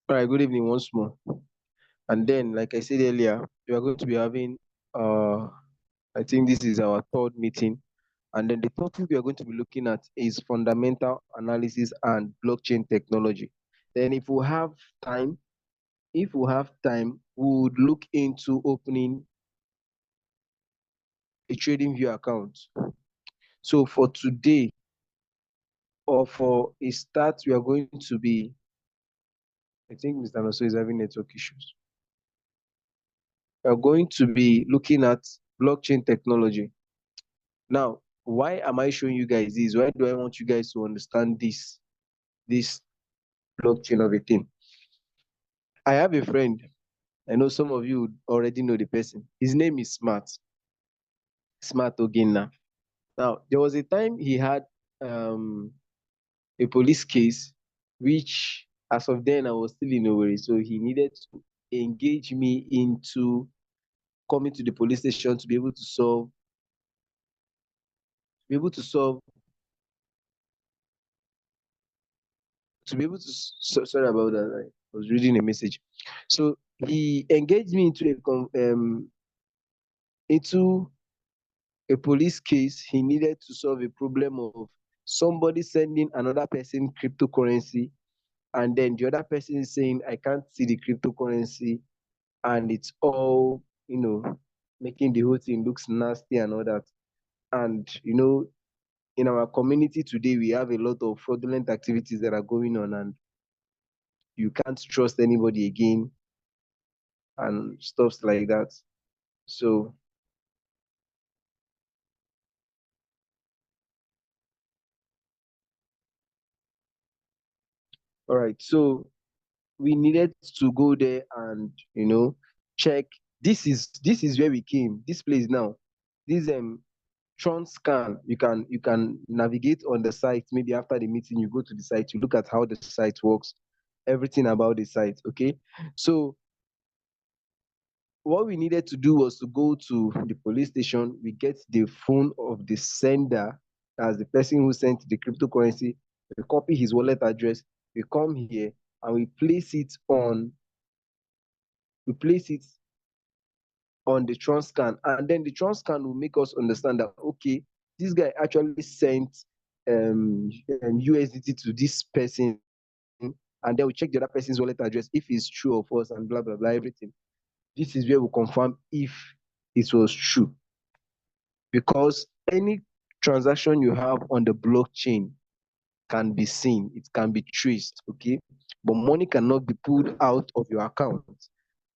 All right, good evening once more. And then, like I said earlier, we are going to be having, I think this is our third meeting. And then the topic we are going to be looking at is fundamental analysis and blockchain technology. Then, time, if we have time, we would look into opening a trading view account. So for today, or for a start, we are going to be, I think Mr. Naso is having network issues. We are going to be looking at blockchain technology. Now, why am I showing you guys this? Why do I want you guys to understand this blockchain of a thing? I have a friend. I know some of you already know the person. His name is Smart Ogina. Now, there was a time he had um, a police case, which as of then I was still in Owerri, so he needed to engage me into coming to the police station to be able to solve to be able to sorry about that. I was reading a message. So he engaged me into a police case. He needed to solve a problem of somebody sending another person cryptocurrency, and then the other person is saying, I can't see the cryptocurrency, and it's all, making the whole thing looks nasty and all that. And in our community today, we have a lot of fraudulent activities that are going on, and you can't trust anybody again and stuffs like that. So, all right. So we needed to go there and check. This is where we came. This place now. This Tron scan. You can navigate on the site. Maybe after the meeting, you go to the site. You look at how the site works, everything about the site. Okay. So what we needed to do was to go to the police station. We get the phone of the sender, as the person who sent the cryptocurrency. We copy his wallet address. We come here and we place it on the Transcan, and then the Transcan will make us understand that okay, this guy actually sent USDT to this person, and then we check the other person's wallet address if it's true or false, and blah blah blah everything. This is where we confirm if it was true, because any transaction you have on the blockchain can be seen, it can be traced, okay, but money cannot be pulled out of your account.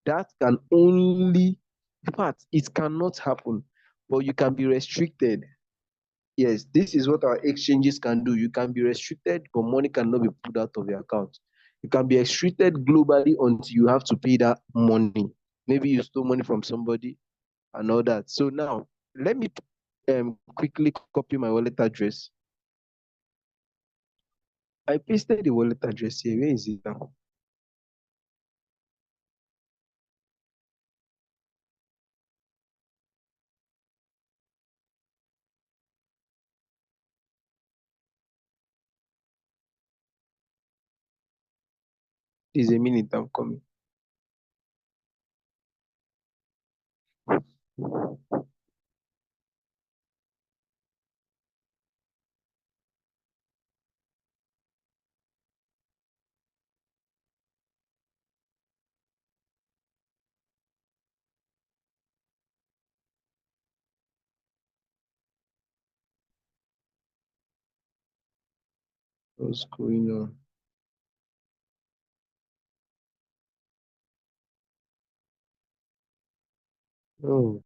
That can only, in fact, it cannot happen, but you can be restricted. Yes, this is what our exchanges can do. You can be restricted, but money cannot be pulled out of your account. You can be restricted globally until you have to pay that money. Maybe you stole money from somebody and all that. So now, let me quickly copy my wallet address. I pasted the wallet address here. Where is it now? Is a minute, I'm coming. What's going on? Oh,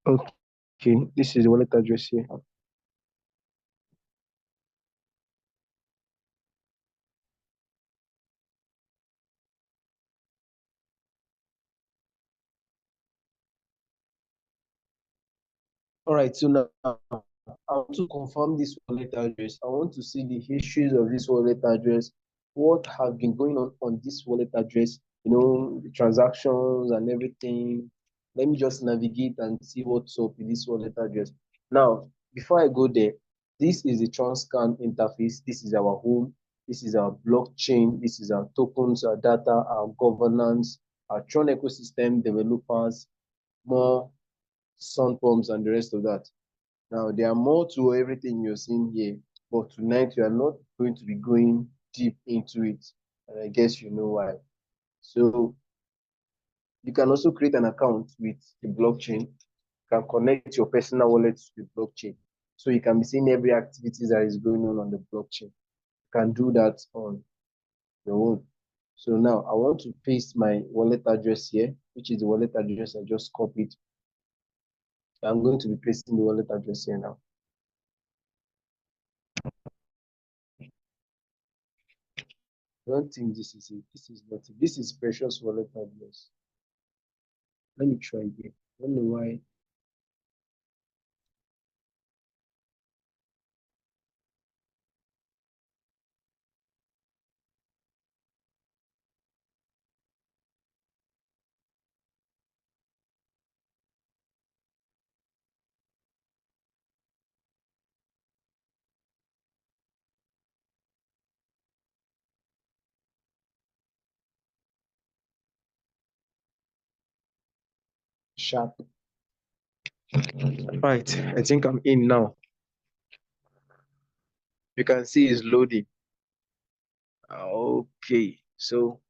okay. This is the wallet address here. All right, so now I want to confirm this wallet address. I want to see the histories of this wallet address. What have been going on this wallet address? The transactions and everything. Let me just navigate and see what's up with this wallet address. Now, before I go there, this is the Transcan interface. This is our home. This is our blockchain. This is our tokens, our data, our governance, our Tron ecosystem developers, more sun pumps, and the rest of that. Now, there are more to everything you're seeing here, but tonight we are not going to be going deep into it, and I guess you know why. So you can also create an account with the blockchain. You can connect your personal wallet to the blockchain. So you can be seeing every activity that is going on the blockchain. You can do that on your own. So now I want to paste my wallet address here, which is the wallet address I just copied. I'm going to be pasting the wallet address here now. I don't think this is it. This is not it. This is Precious wallet address. Let me try again. I don't know why. Sharp. Right. I think I'm in now. You can see it's loading. Okay. So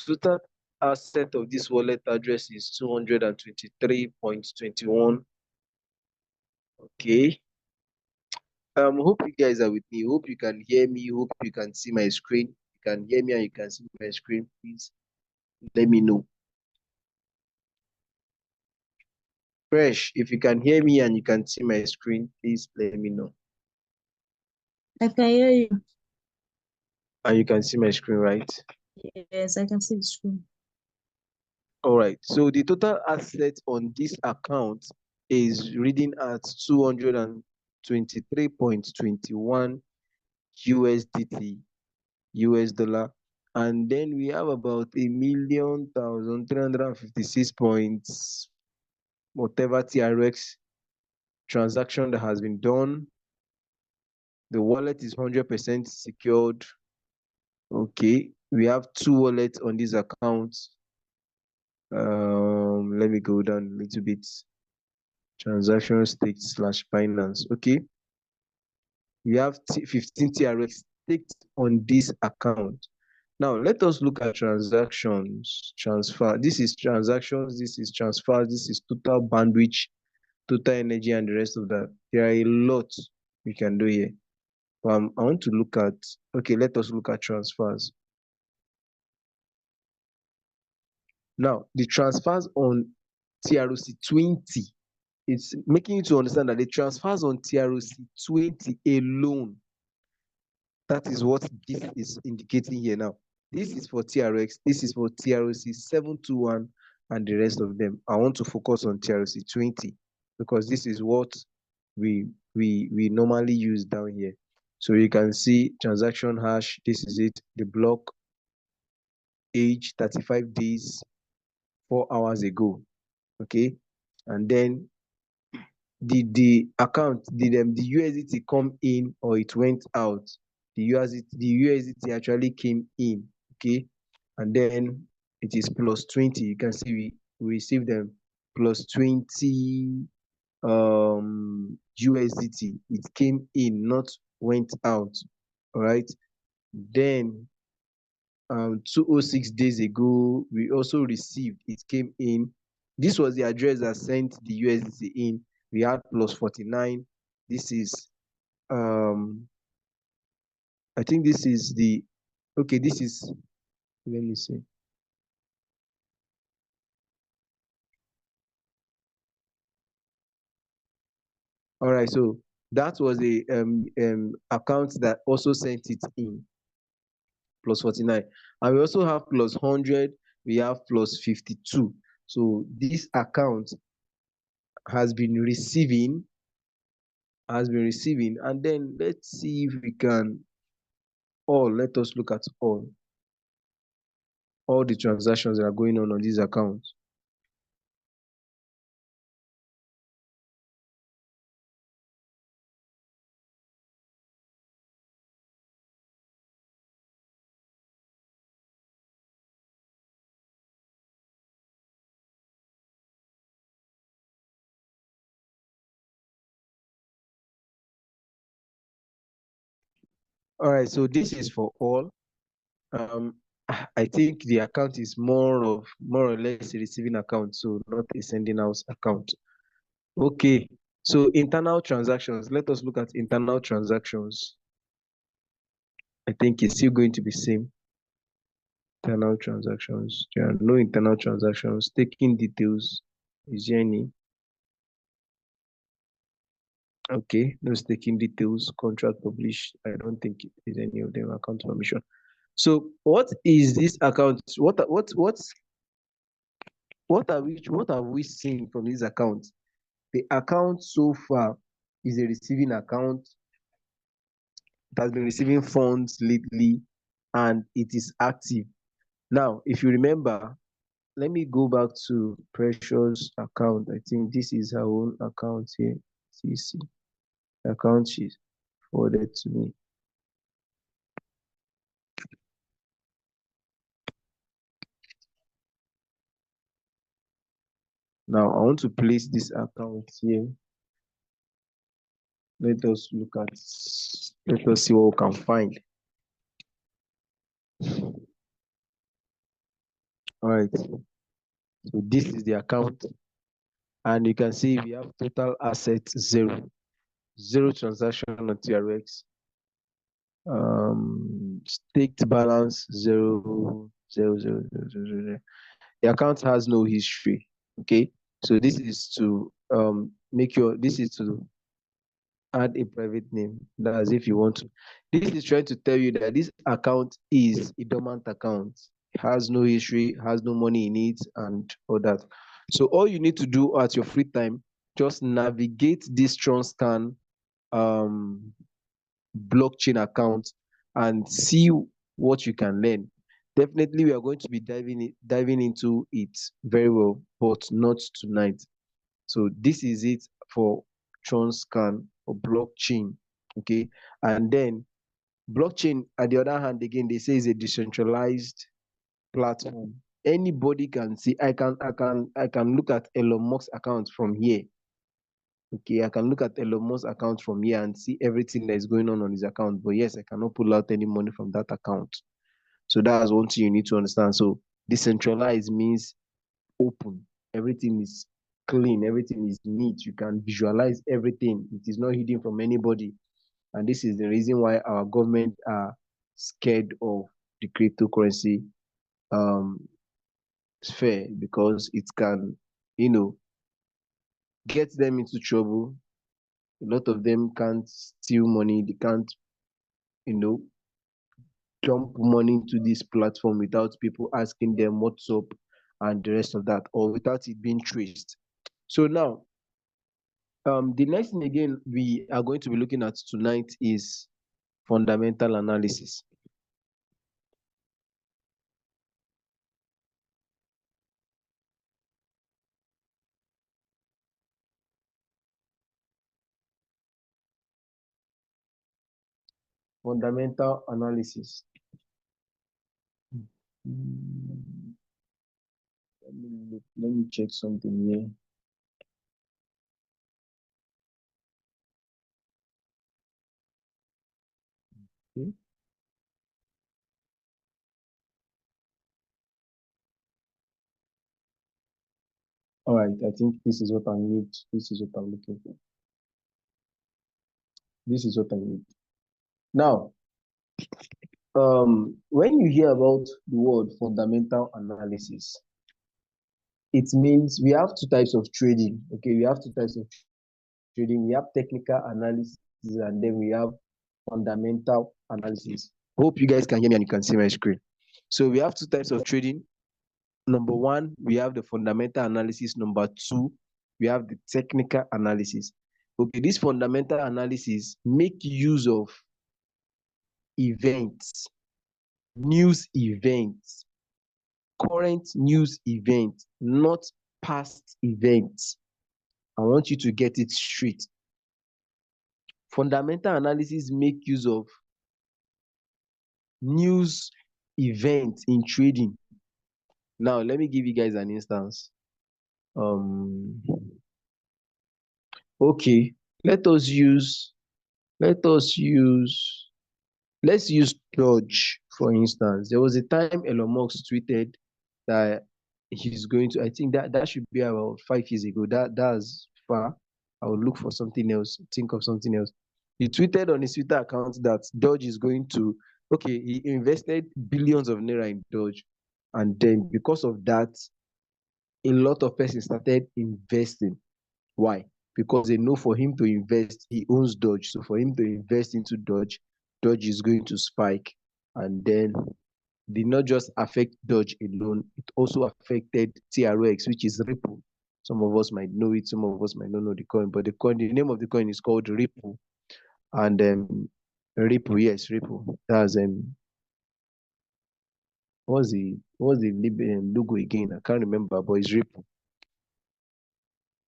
total asset of this wallet address is 223.21. Okay. Hope you guys are with me. Hope you can hear me. Hope you can see my screen. You can hear me and you can see my screen. Please let me know. Fresh, if you can hear me and you can see my screen, please let me know. I can hear you. And you can see my screen, right? Yes, I can see the screen. All right. So the total asset on this account is reading at 223.21 USDT, US dollar. And then we have about 1,356 points, whatever TRX transaction that has been done. The wallet is 100% secured. Okay. We have 2 wallets on this account. Let me go down a little bit. Transaction staked / Binance. Okay. We have 15 TRX staked on this account. Now, let us look at transactions, transfer. This is transactions, this is transfers, this is total bandwidth, total energy, and the rest of that. There are a lot we can do here. I want to look at, okay, let us look at transfers. Now, the transfers on TRC20, it's making you to understand that the transfers on TRC20 alone, that is what this is indicating here now. This is for TRX, this is for TRC721 and the rest of them. I want to focus on TRC20 because this is what we normally use down here. So you can see transaction hash, this is it, the block age 35 days, 4 hours ago. Okay. And then the account, did the USDT come in or it went out? The USDT actually came in. Okay. And then it is plus 20. You can see we received them plus 20 USDT. It came in, not went out. All right. Then 206 days ago, we also received, it came in. This was the address that sent the USDT in. We had plus 49. This is, I think this is the, okay, this is, let me see. All right, so that was the account that also sent it in, plus 49. And we also have plus 100, we have plus 52. So this account has been receiving, and then let's see if we can let us look at all the transactions that are going on this account. All right, so this is for all. I think the account is more or less a receiving account, so not a sending out account. Okay, so internal transactions. Let us look at internal transactions. I think it's still going to be same. Internal transactions. There are no internal transactions. Taking details. Is there any? Okay, no staking details. Contract published. I don't think it is any of them. Account permission. So what is this account? What have we seen from this account? The account so far is a receiving account. It has been receiving funds lately and it is active. Now, if you remember, let me go back to Precious account. I think this is her own account here. CC account she's forwarded to me. Now, I want to place this account here. Let us see what we can find. All right. So this is the account. And you can see we have total assets zero transaction on TRX. Staked balance zero. The account has no history. Okay. So this is to add a private name. That's if you want to. This is trying to tell you that this account is a dormant account. It has no history, has no money in it, and all that. So all you need to do at your free time, just navigate this Tron blockchain account and see what you can learn. Definitely, we are going to be diving into it very well, but not tonight. So this is it for Tronscan or blockchain. Okay, and then blockchain, on the other hand, again, they say is a decentralized platform. Anybody can see. I can look at Elon Musk's account from here. Okay, I can look at Elon Musk's account from here and see everything that is going on his account. But yes, I cannot pull out any money from that account. So that's one thing you need to understand. So decentralized means open. Everything is clean. Everything is neat. You can visualize everything. It is not hidden from anybody. And this is the reason why our government are scared of the cryptocurrency sphere, because it can, get them into trouble. A lot of them can't steal money. They can't, you know, dump money into this platform without people asking them what's up and the rest of that, or without it being traced. So now, the next thing again we are going to be looking at tonight is fundamental analysis. Fundamental analysis. Let me check something here. Okay. All right, I think this is what I need. This is what I'm looking for. This is what I need. Now, when you hear about the word fundamental analysis, it means we have two types of trading. Okay, we have two types of trading. We have technical analysis and then we have fundamental analysis. Hope you guys can hear me and you can see my screen. So we have two types of trading. Number one, we have the fundamental analysis. Number two, we have the technical analysis. Okay, this fundamental analysis make use of events, news events, current news events, not past events. I want you to get it straight. Fundamental analysis make use of news events in trading. Now, let me give you guys an instance. Okay, let us use, let us use, let's use Doge, for instance. There was a time Elon Musk tweeted that he's going to, I think that should be about 5 years ago. That's far. I will look for something else, think of something else. He tweeted on his Twitter account that Doge is going to, okay, he invested billions of naira in Doge. And then because of that, a lot of persons started investing. Why? Because they know for him to invest, he owns Doge. So for him to invest into Doge, Doge is going to spike. And then did not just affect Doge alone, it also affected TRX, which is Ripple. Some of us might know it, some of us might not know the coin, but the name of the coin is called Ripple. And Ripple, yes, Ripple. That's what's the logo again? I can't remember, but it's Ripple.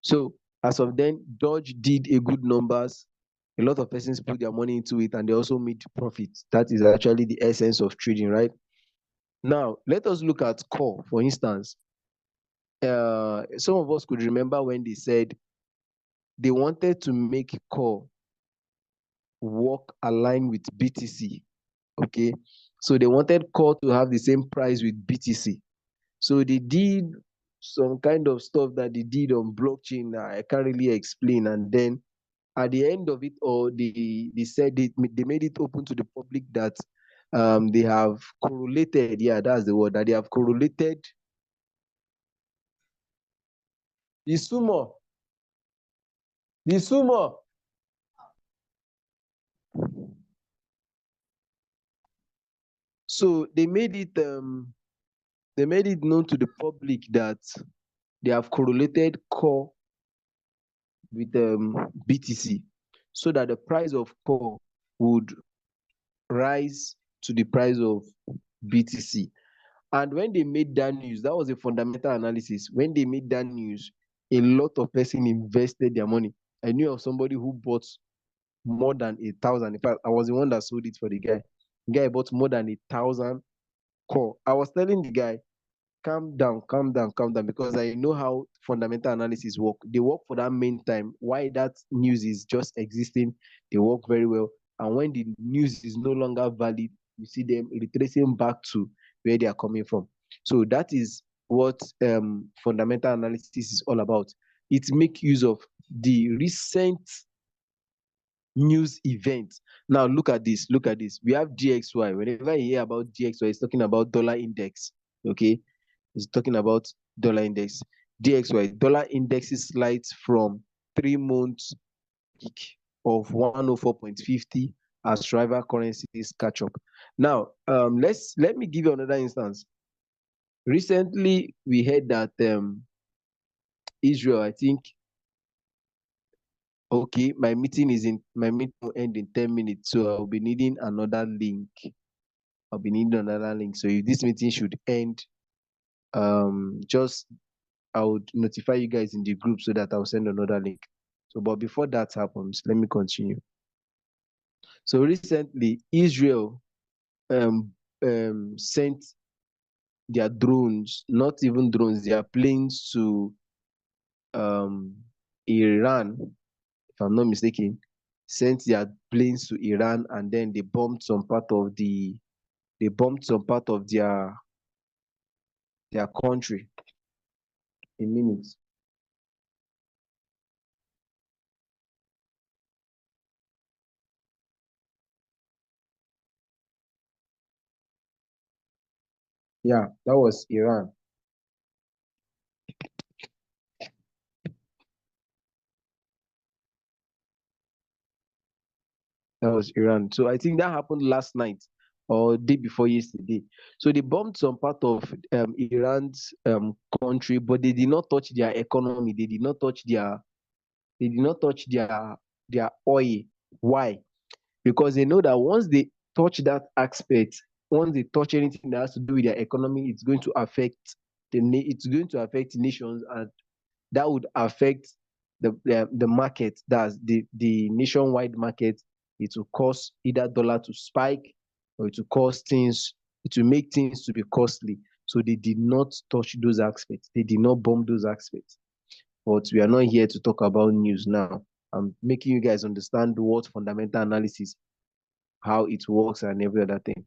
So as of then, Doge did a good numbers. A lot of persons put their money into it and they also made profit. That is actually the essence of trading, right? Now, let us look at core, for instance. Some of us could remember when they said they wanted to make core work aligned with BTC. Okay, so they wanted core to have the same price with BTC. So they did some kind of stuff that they did on blockchain. I can't really explain. And then at the end of it all, they said they made it open to the public that they have correlated. Yeah, that's the word, that they have correlated the sumo. The sumo. So they made it known to the public that they have correlated core with BTC, so that the price of core would rise to the price of BTC. And when they made that news, that was a fundamental analysis. When they made that news, a lot of person invested their money. I knew of somebody who bought more than 1,000. In fact, I was the one that sold it for the guy. The guy bought more than 1,000 core. I was telling the guy, calm down, calm down, calm down, because I know how fundamental analysis work. They work for that main time. Why that news is just existing, they work very well. And when the news is no longer valid, you see them retracing back to where they are coming from. So that is what fundamental analysis is all about. It makes use of the recent news events. Now look at this, look at this. We have DXY. Whenever you hear about DXY, it's talking about dollar index. Okay, is talking about dollar index. DXY, dollar index is slides from 3 months peak of 104.50 as rival currencies catch up. Now, let me give you another instance. Recently, we heard that Israel, I think, okay, my meeting will end in 10 minutes, so I'll be needing another link. I'll be needing another link. So if this meeting should end, just I would notify you guys in the group so that I'll send another link. So, but before that happens, let me continue. So recently, Israel sent their drones, not even drones, their planes to Iran, if I'm not mistaken, sent their planes to Iran, and then they bombed some part of their country. A minute. Yeah, that was Iran. That was Iran. So I think that happened last night or day before yesterday. So they bombed some part of Iran's country, but they did not touch their economy. They did not touch their oil. Why? Because they know that once they touch that aspect, once they touch anything that has to do with their economy, it's going to affect nations, and that would affect the market, that's the nationwide market. It will cause either dollar to spike, or it will make things to be costly. So they did not touch those aspects. They did not bomb those aspects. But we are not here to talk about news now. I'm making you guys understand what fundamental analysis, how it works, and every other thing.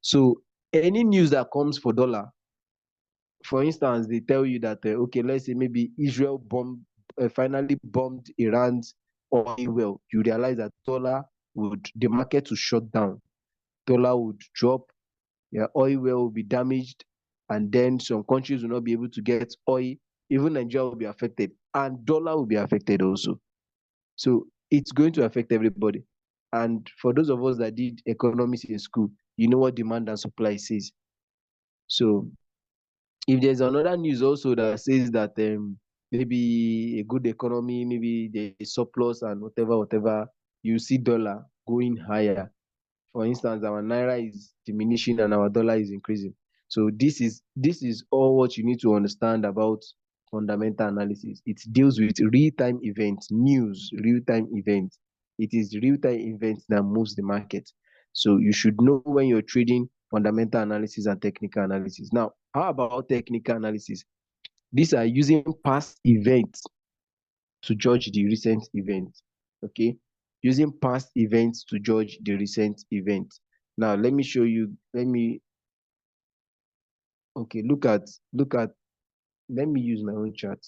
So any news that comes for dollar, for instance, they tell you that okay, let's say maybe Israel finally bombed Iran's oil well. You realize that the market will shut down, dollar would drop, yeah, oil well will be damaged, and then some countries will not be able to get oil. Even Nigeria will be affected, and dollar will be affected also. So it's going to affect everybody. And for those of us that did economics in school, you know what demand and supply says. So if there's another news also that says that maybe a good economy, maybe there's surplus and whatever, you see dollar going higher. For instance, our naira is diminishing and our dollar is increasing. So this is all what you need to understand about fundamental analysis. It deals with real-time events, news, real-time events. It is real-time events that moves the market. So you should know when you're trading fundamental analysis and technical analysis. Now, how about technical analysis? These are using past events to judge the recent events. Okay, using past events to judge the recent events. Now, let me show you. Okay, look at. Let me use my own chart.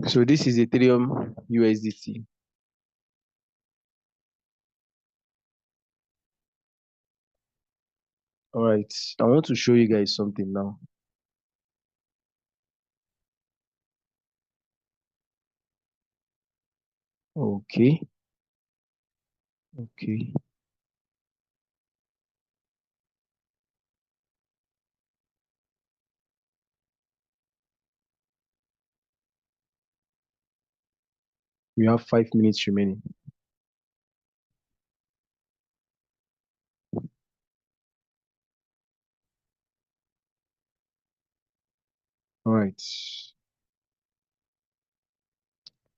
So this is Ethereum USDT. All right, I want to show you guys something now. Okay, okay. We have 5 minutes remaining. All right.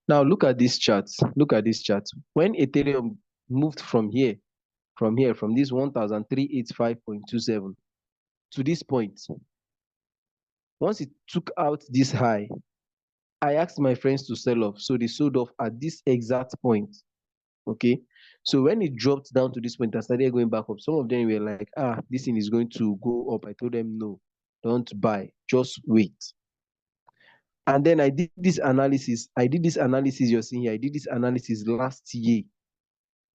Now look at this chart. Look at this chart. When Ethereum moved from this 1,385.27 to this point, once it took out this high, I asked my friends to sell off. So they sold off at this exact point. Okay. So when it dropped down to this point and started going back up, some of them were like, this thing is going to go up. I told them, no, don't buy, just wait. And then I did this analysis. You're seeing here. I did this analysis last year.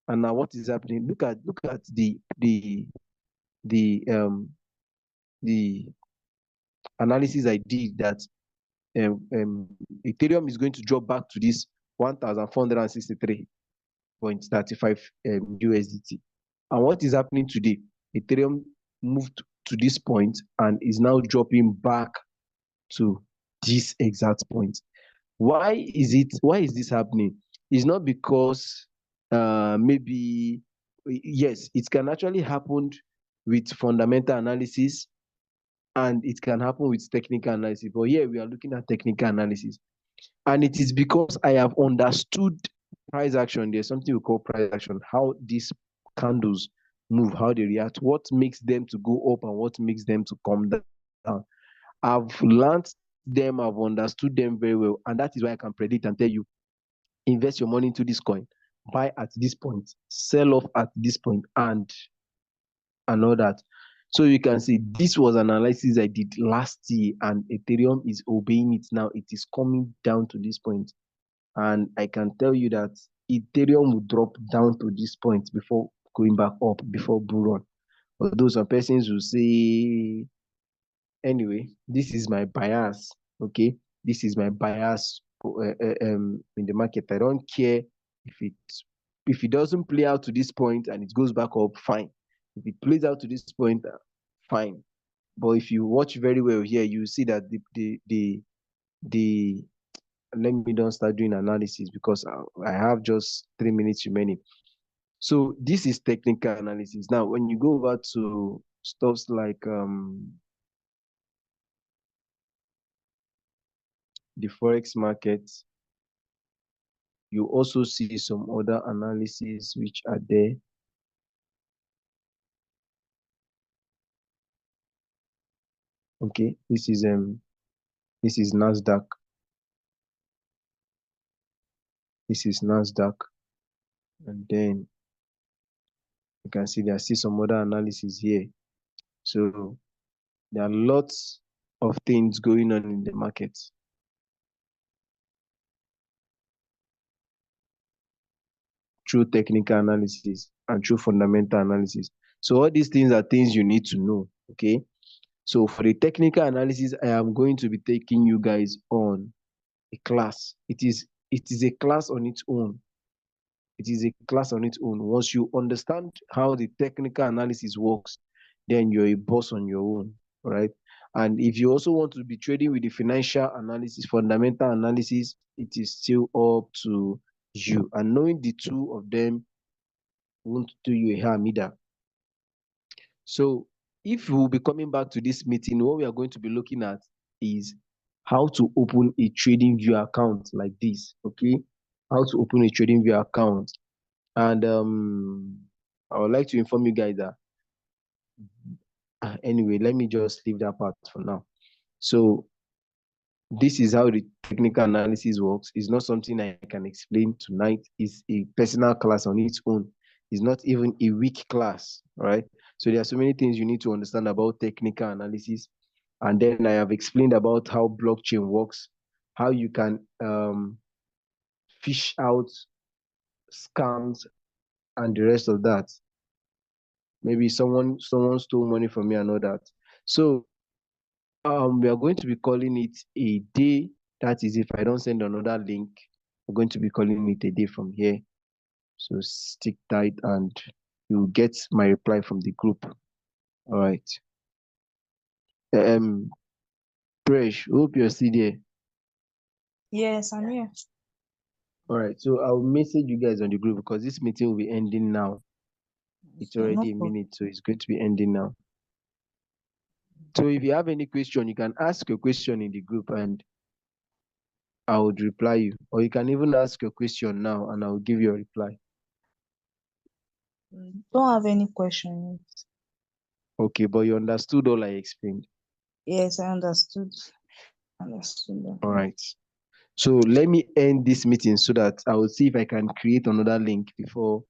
And now what is happening? Look at the analysis I did that Ethereum is going to drop back to this 1,463.35 USDT. And what is happening today? Ethereum moved to this point and is now dropping back to this exact point. Why is this happening? It's not because maybe, yes, it can actually happen with fundamental analysis, and it can happen with technical analysis. But here we are looking at technical analysis. And it is because I have understood price action. There's something we call price action, how these candles move, how they react, what makes them to go up and what makes them to come down. I've learned them, I've understood them very well, and that is why I can predict and tell you, invest your money into this coin, buy at this point, sell off at this point, and all that. So you can see this was an analysis I did last year, and Ethereum is obeying it now. It is coming down to this point, and I can tell you that Ethereum will drop down to this point before going back up, before bull run. Although some persons will say, anyway, this is my bias. Okay, this is my bias in the market. I don't care if it doesn't play out to this point and it goes back up, fine. If it plays out to this point, fine. But if you watch very well here, you see that the let me don't start doing analysis because I have just 3 minutes remaining. So this is technical analysis. Now, when you go over to stuffs like the forex market, you also see some other analyses which are there. Okay, this is Nasdaq. This is Nasdaq, and then you can see there are still some other analysis here. So there are lots of things going on in the market. Through technical analysis and through fundamental analysis. So all these things are things you need to know. Okay. So for the technical analysis, I am going to be taking you guys on a class. It is a class on its own. It is a class on its own. Once you understand how the technical analysis works, then you're a boss on your own, right? And if you also want to be trading with the financial analysis, fundamental analysis, it is still up to you. And knowing the two of them won't do you a harm either. So if we will be coming back to this meeting, what we are going to be looking at is how to open a TradingView account like this, okay? How to open a TradingView account. And I would like to inform you guys that, anyway, let me just leave that part for now. So this is how the technical analysis works. It's not something I can explain tonight. It's a personal class on its own. It's not even a weak class, right? So there are so many things you need to understand about technical analysis. And then I have explained about how blockchain works, how you can fish out scams and the rest of that. Maybe someone stole money from me and all that. So we are going to be calling it a day. That is, if I don't send another link, we're going to be calling it a day from here. So stick tight and you'll get my reply from the group. All right. Presh, hope you're still there. Yes, I'm here. All right. So I'll message you guys on the group because this meeting will be ending now. It's No already a problem. minute, so it's going to be ending now. So if you have any question, you can ask your question in the group and I would reply you. Or you can even ask your question now and I will give you a reply. Don't have any questions. Okay, but you understood all I explained. Yes, I understood. Understood that. All right. So let me end this meeting so that I will see if I can create another link before